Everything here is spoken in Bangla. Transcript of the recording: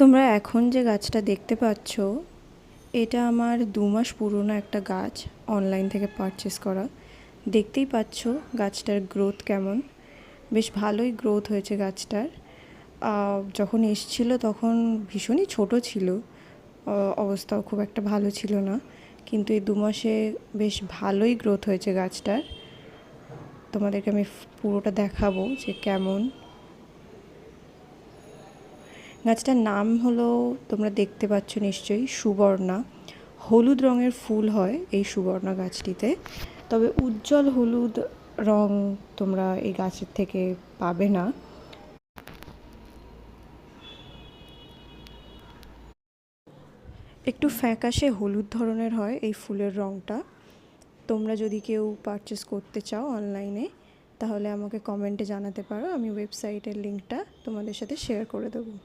তোমরা এখন যে গাছটা দেখতে পাচ্ছ, এটা আমার 2 মাস পুরনো একটা গাছ, অনলাইন থেকে পারচেস করা। দেখতেই পাচ্ছ গাছটার গ্রোথ কেমন, বেশ ভালোই গ্রোথ হয়েছে গাছটার। যখন এসছিল তখন ভীষণই ছোট ছিল, অবস্থাও খুব একটা ভালো ছিল না, কিন্তু এই 2 মাসে বেশ ভালোই গ্রোথ হয়েছে গাছটার। তোমাদেরকে আমি পুরোটা দেখাবো যে কেমন। গাছটার নাম হলো, তোমরা দেখতে পাচ্ছ নিশ্চয়ই, সুবর্ণা। হলুদ রঙের ফুল হয় এই সুবর্ণা গাছটিতে, তবে উজ্জ্বল হলুদ রং তোমরা এই গাছের থেকে পাবে না। একটু ফ্যাকাশে হলুদ ধরনের হয় এই ফুলের রঙটা। তোমরা যদি কেউ পারচেস করতে চাও অনলাইনে, তাহলে আমাকে কমেন্টে জানাতে পারো, আমি ওয়েবসাইটের লিঙ্কটা তোমাদের সাথে শেয়ার করে দেবো।